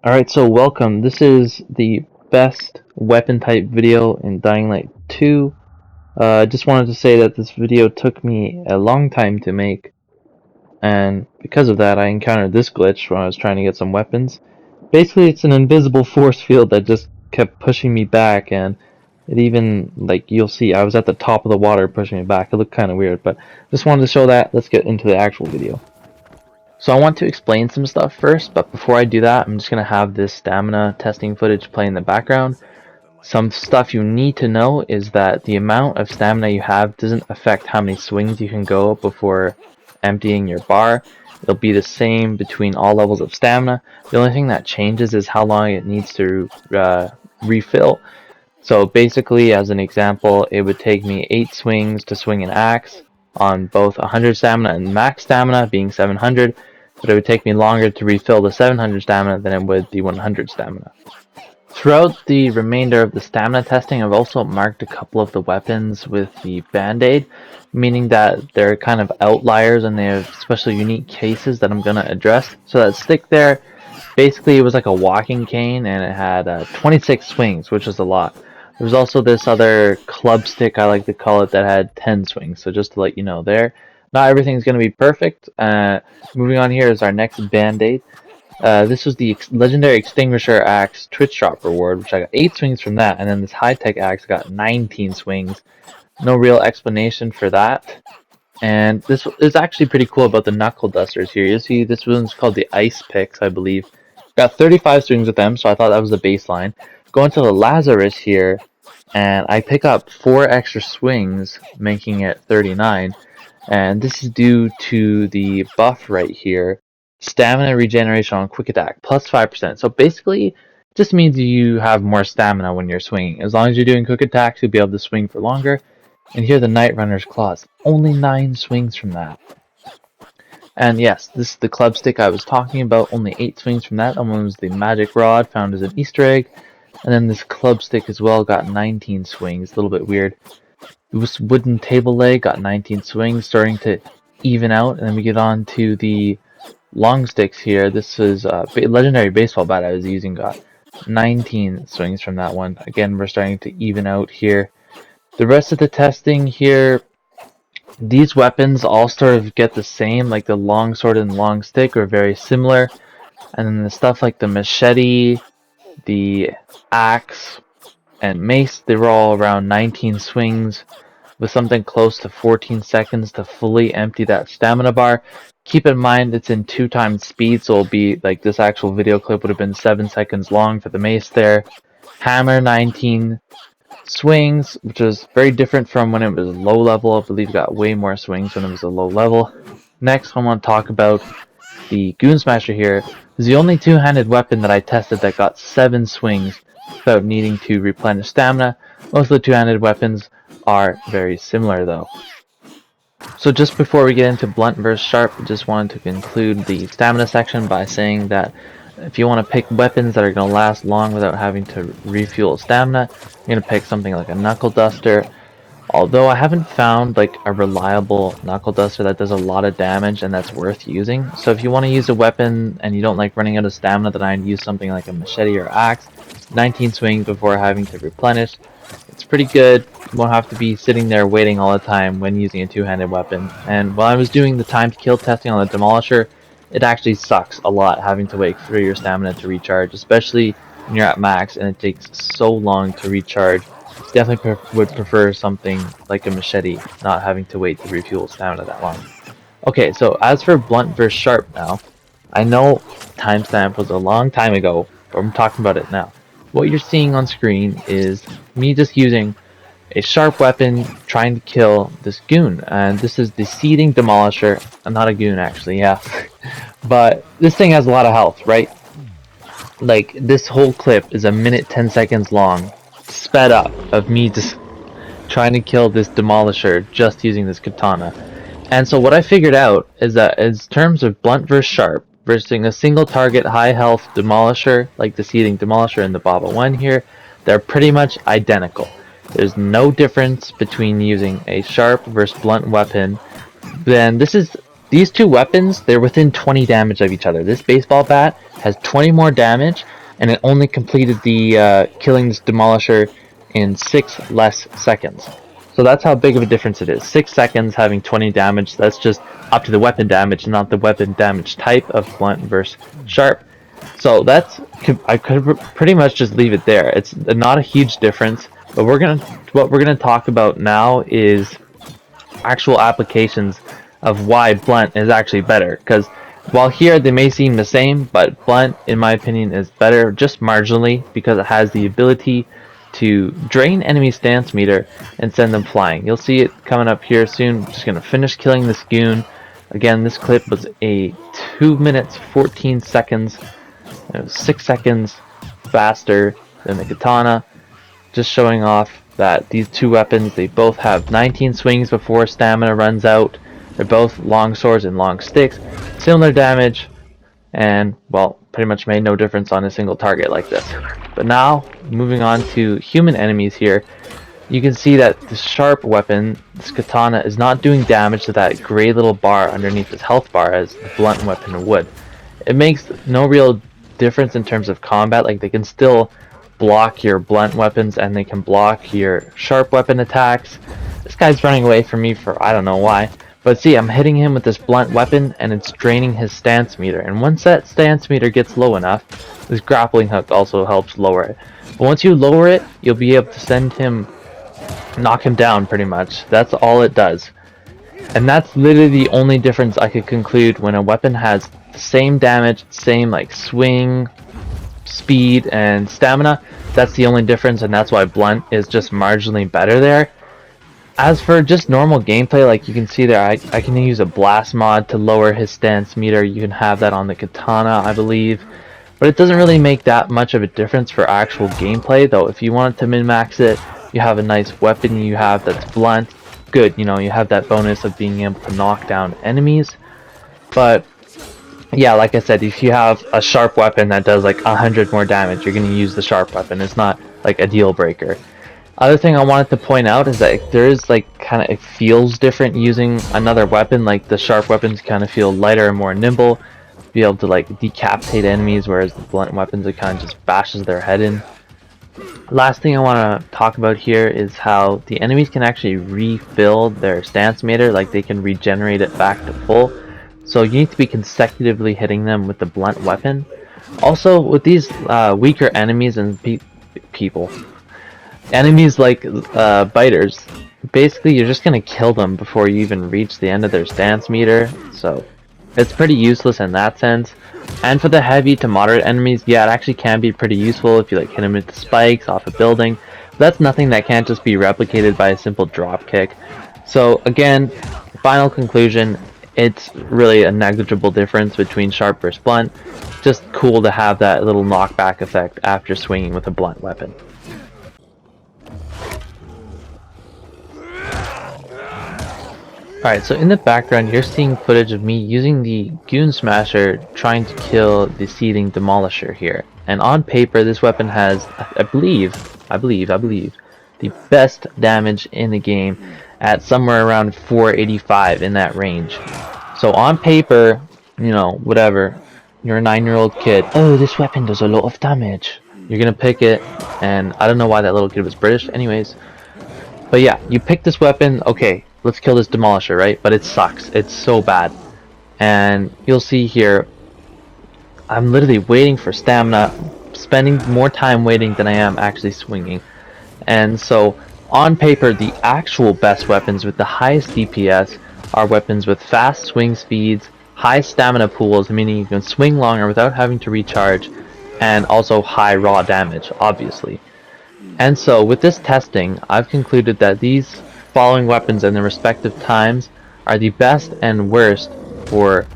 Alright, so welcome. This is the best weapon type video in Dying Light 2. I just wanted to say that this video took me a long time to make, and because of that I encountered this glitch when I was trying to get some weapons. Basically it's an invisible force field that just kept pushing me back, and it even, like, you'll see I was at the top of the water pushing me back. It looked kind of weird, but just wanted to show that. Let's get into the actual video. So I want to explain some stuff first, but before I do that, I'm just going to have this stamina testing footage play in the background. Some stuff you need to know is that the amount of stamina you have doesn't affect how many swings you can go before emptying your bar. It'll be the same between all levels of stamina. The only thing that changes is how long it needs to refill. So basically, as an example, it would take me 8 swings to swing an axe on both 100 stamina and max stamina being 700, but it would take me longer to refill the 700 stamina than it would the 100 stamina. Throughout the remainder of the stamina testing, I've also marked a couple of the weapons with the band-aid, meaning that they're kind of outliers and they have special unique cases that I'm going to address. So that stick there, basically it was like a walking cane and it had 26 swings, which is a lot. There was also this other club stick, I like to call it, that had 10 swings. So just to let you know there. Not everything's going to be perfect. Moving on here is our next band-aid. This was the legendary Extinguisher Axe Twitch Drop reward, which I got 8 swings from that. And then this high-tech axe got 19 swings. No real explanation for that. And this is actually pretty cool about the knuckle dusters here. You see this one's called the Ice Picks, I believe. Got 35 swings with them, so I thought that was the baseline. Go into the Lazarus here, and I pick up 4 extra swings, making it 39. And this is due to the buff right here. Stamina regeneration on quick attack, plus 5%. So basically, it just means you have more stamina when you're swinging. As long as you're doing quick attacks, you'll be able to swing for longer. And here the Night Runner's Claws. Only 9 swings from that. And yes, this is the club stick I was talking about. Only 8 swings from that. That one was the magic rod found as an Easter egg. And then this club stick as well got 19 swings. A little bit weird. This wooden table leg got 19 swings, starting to even out. And then we get on to the long sticks here. This is a legendary baseball bat I was using. Got 19 swings from that one. Again, we're starting to even out here. The rest of the testing here, these weapons all sort of get the same, like the long sword and long stick are very similar. And then the stuff like the machete, the axe, and mace, they were all around 19 swings with something close to 14 seconds to fully empty that stamina bar. Keep in mind it's in 2 times speed, so it'll be like this actual video clip would have been 7 seconds long for the mace there. Hammer, 19 swings, which is very different from when it was low level. I believe it got way more swings when it was a low level. Next, I want to talk about the Goon Smasher here. It's the only two-handed weapon that I tested that got 7 swings without needing to replenish stamina. Most of the two-handed weapons are very similar though. So just before we get into blunt versus sharp, I just wanted to conclude the stamina section by saying that if you want to pick weapons that are going to last long without having to refuel stamina, you're going to pick something like a knuckle duster. Although I haven't found like a reliable knuckle duster that does a lot of damage and that's worth using. So if you want to use a weapon and you don't like running out of stamina, then I'd use something like a machete or axe. 19 swings before having to replenish. It's pretty good. You won't have to be sitting there waiting all the time when using a two-handed weapon. And while I was doing the time to kill testing on the Demolisher, it actually sucks a lot having to wait for your stamina to recharge, especially when you're at max and it takes so long to recharge. Definitely would prefer something like a machete, not having to wait to refuel stamina that long. Okay, so as for blunt versus sharp now, I know timestamp was a long time ago, but I'm talking about it now. What you're seeing on screen is me just using a sharp weapon trying to kill this goon, and this is the Seething Demolisher. I'm not a goon actually, yeah. But this thing has a lot of health, right? Like, this whole clip is 1 minute 10 seconds long, sped up, of me just trying to kill this Demolisher just using this katana. And so what I figured out is that in terms of blunt versus sharp, versus a single target high health Demolisher, like the Seething Demolisher and the Baba 1 here, they're pretty much identical. There's no difference between using a sharp versus blunt weapon. Then this is These two weapons, they're within 20 damage of each other. This baseball bat has 20 more damage, and it only completed the killing this Demolisher in 6 less seconds. So that's how big of a difference it is. 6 seconds having 20 damage, that's just up to the weapon damage, not the weapon damage type of blunt versus sharp. So that's, I could pretty much just leave it there. It's not a huge difference, but what we're gonna talk about now is actual applications of why blunt is actually better. Because while here they may seem the same, but blunt, in my opinion, is better just marginally because it has the ability to drain enemy stance meter and send them flying. You'll see it coming up here soon. I'm just gonna finish killing this goon. Again, this clip was a 2 minutes 14 seconds. It was 6 seconds faster than the katana. Just showing off that these two weapons, they both have 19 swings before stamina runs out. They're both long swords and long sticks, similar damage, and well, pretty much made no difference on a single target like this. But now, moving on to human enemies here, you can see that the sharp weapon, this katana, is not doing damage to that gray little bar underneath its health bar as the blunt weapon would. It makes no real difference in terms of combat. Like, they can still block your blunt weapons and they can block your sharp weapon attacks. This guy's running away from me for I don't know why. But see, I'm hitting him with this blunt weapon and it's draining his stance meter. And once that stance meter gets low enough, this grappling hook also helps lower it. But once you lower it, you'll be able to send him, knock him down pretty much. That's all it does. And that's literally the only difference I could conclude when a weapon has the same damage, same like swing, speed, and stamina. That's the only difference, and that's why blunt is just marginally better there. As for just normal gameplay, like you can see there, I can use a blast mod to lower his stance meter. You can have that on the katana, I believe. But it doesn't really make that much of a difference for actual gameplay, though. If you wanted to min-max it, you have a nice weapon you have that's blunt. Good, you know, you have that bonus of being able to knock down enemies. But yeah, like I said, if you have a sharp weapon that does like 100 more damage, you're going to use the sharp weapon. It's not like a deal breaker. Other thing I wanted to point out is that there is like kind of, it feels different using another weapon. Like the sharp weapons kind of feel lighter and more nimble, be able to like decapitate enemies, whereas the blunt weapons, it kind of just bashes their head in. Last thing I want to talk about here is how the enemies can actually refill their stance meter, like they can regenerate it back to full. So you need to be consecutively hitting them with the blunt weapon. Also, with these weaker enemies and people, enemies like biters, basically you're just going to kill them before you even reach the end of their stance meter. So it's pretty useless in that sense. And for the heavy to moderate enemies, yeah, it actually can be pretty useful if you like hit them with the spikes off a building. But that's nothing that can't just be replicated by a simple drop kick. So again, final conclusion, it's really a negligible difference between sharp versus blunt. Just cool to have that little knockback effect after swinging with a blunt weapon. Alright, so in the background you're seeing footage of me using the Goon Smasher trying to kill the Seething Demolisher here. And on paper this weapon has, I believe, the best damage in the game at somewhere around 485 in that range. So on paper, you know, whatever, you're a 9-year-old kid, oh, this weapon does a lot of damage. You're gonna pick it, and I don't know why that little kid was British anyways. But yeah, you pick this weapon, okay, let's kill this Demolisher, right? But it sucks. It's so bad. And you'll see here, I'm literally waiting for stamina, spending more time waiting than I am actually swinging. And so, on paper, the actual best weapons with the highest DPS are weapons with fast swing speeds, high stamina pools, meaning you can swing longer without having to recharge, and also high raw damage, obviously. And so, with this testing, I've concluded that these following weapons and their respective times are the best and worst for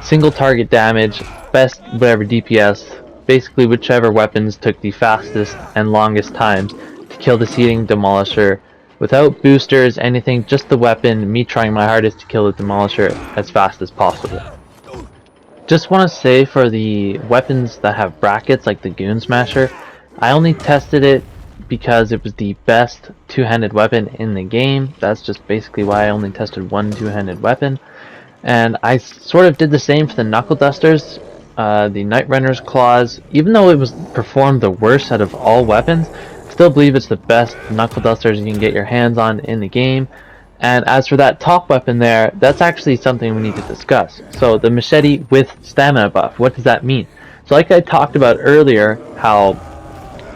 single target damage, best whatever DPS, basically whichever weapons took the fastest and longest times to kill the Seething Demolisher without boosters, anything, just the weapon, me trying my hardest to kill the Demolisher as fast as possible. Just want to say for the weapons that have brackets like the Goon Smasher, I only tested it because it was the best two-handed weapon in the game. That's just basically why I only tested one two-handed weapon. And I sort of did the same for the Knuckle Dusters. The Night Runner's Claws, even though it was performed the worst out of all weapons, I still believe it's the best Knuckle Dusters you can get your hands on in the game. And as for that top weapon there, that's actually something we need to discuss. So the machete with stamina buff, what does that mean? So like I talked about earlier, how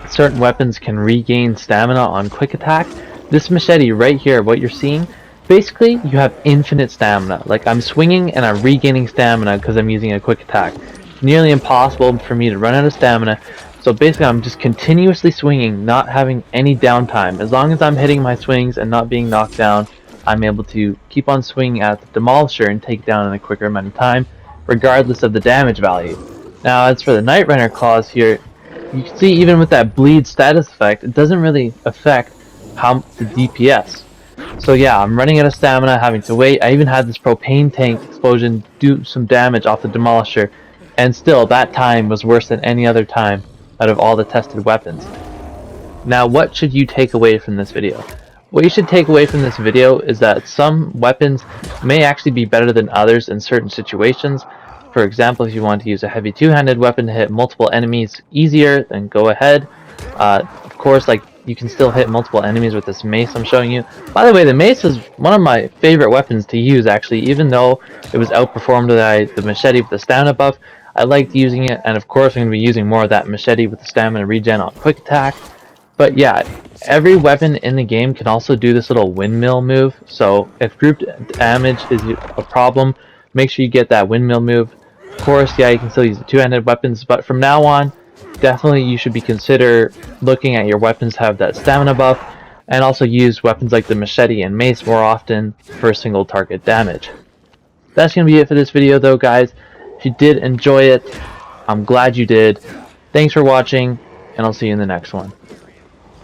certain weapons can regain stamina on quick attack, this machete right here, what you're seeing, basically you have infinite stamina. Like I'm swinging and I'm regaining stamina because I'm using a quick attack. It's nearly impossible for me to run out of stamina, so basically I'm just continuously swinging, not having any downtime. As long as I'm hitting my swings and not being knocked down, I'm able to keep on swinging at the Demolisher and take it down in a quicker amount of time, regardless of the damage value. Now as for the Night Runner claws here, you can see even with that bleed status effect, it doesn't really affect how the DPS. So yeah, I'm running out of stamina, having to wait. I even had this propane tank explosion do some damage off the Demolisher, and still that time was worse than any other time out of all the tested weapons. Now what should you take away from this video? What you should take away from this video is that some weapons may actually be better than others in certain situations. For example, if you want to use a heavy two-handed weapon to hit multiple enemies easier, then go ahead. Of course, like you can still hit multiple enemies with this mace I'm showing you. By the way, the mace is one of my favorite weapons to use actually, even though it was outperformed by the machete with the stamina buff. I liked using it, and of course I'm going to be using more of that machete with the stamina regen on quick attack. But yeah, every weapon in the game can also do this little windmill move, so if group damage is a problem, make sure you get that windmill move. Of course, yeah, you can still use the two-handed weapons, but from now on, definitely you should be consider looking at your weapons to have that stamina buff, and also use weapons like the machete and mace more often for single target damage. That's going to be it for this video though, guys. If you did enjoy it, I'm glad you did. Thanks for watching, and I'll see you in the next one.